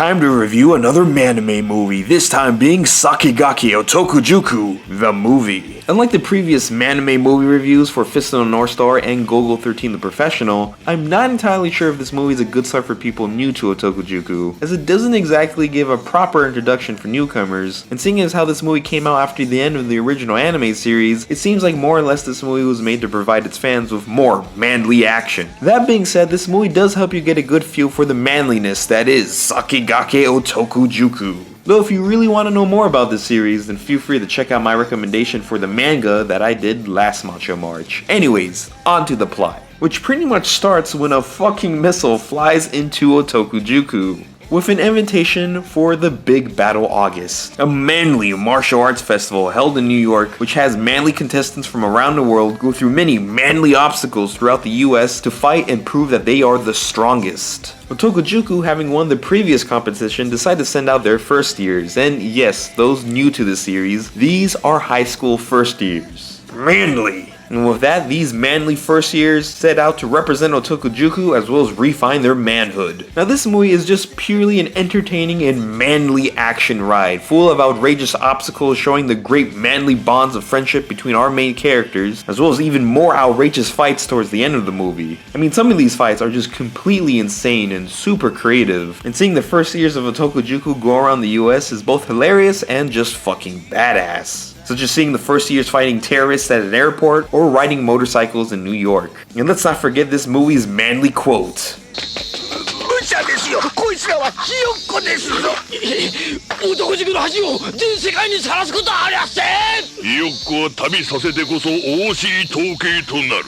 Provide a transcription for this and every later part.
time to review another manime movie, this time being Sakigake Otokojuku, the movie. Unlike the previous manime movie reviews for Fist of the North Star and Golgo 13 the Professional, I'm not entirely sure if this movie is a good start for people new to Otokojuku, as it doesn't exactly give a proper introduction for newcomers, and seeing as how this movie came out after the end of the original anime series, it seems like more or less this movie was made to provide its fans with more manly action. That being said, this movie does help you get a good feel for the manliness that is Sakigake Otokojuku. Though if you really want to know more about this series, then feel free to check out my recommendation for the manga that I did last Macho March. Anyways, on to the plot, which pretty much starts when a fucking missile flies into Otokojuku, with an invitation for the Big Battle August, a manly martial arts festival held in New York, which has manly contestants from around the world go through many manly obstacles throughout the US to fight and prove that they are the strongest. Otokojuku, having won the previous competition, decided to send out their first years, and yes, those new to the series, these are high school first years. Manly! And with that, these manly first years set out to represent Otokojuku as well as refine their manhood. Now this movie is just purely an entertaining and manly action ride, full of outrageous obstacles showing the great manly bonds of friendship between our main characters, as well as even more outrageous fights towards the end of the movie. I mean, some of these fights are just completely insane and super creative, and seeing the first years of Otokojuku go around the US is both hilarious and just fucking badass. Such as seeing the first years fighting terrorists at an airport or riding motorcycles in New York. And let's not forget this movie's manly quote.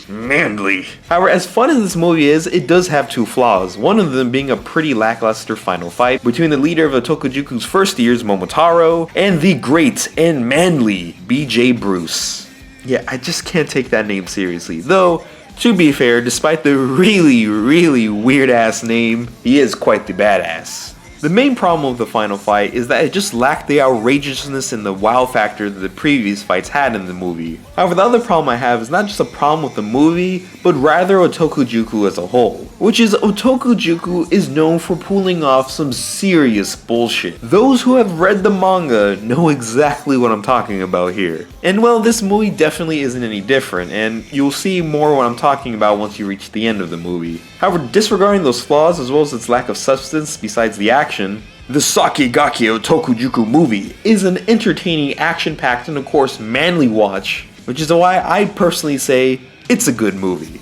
Manly. However, as fun as this movie is, it does have two flaws, one of them being a pretty lackluster final fight between the leader of Otokojuku's first years, Momotaro, and the great and manly BJ Bruce. Yeah, I just can't take that name seriously, though to be fair, despite the really weird ass name, he is quite the badass. The main problem with the final fight is that it just lacked the outrageousness and the wow factor that the previous fights had in the movie. However, the other problem I have is not just a problem with the movie, but rather Otokojuku as a whole, which is Otokojuku is known for pulling off some serious bullshit. Those who have read the manga know exactly what I'm talking about here. And well, this movie definitely isn't any different, and you'll see more what I'm talking about once you reach the end of the movie. However, disregarding those flaws as well as its lack of substance besides the action, the Sakigake Otokojuku movie is an entertaining, action-packed, and of course manly watch, which is why I personally say it's a good movie.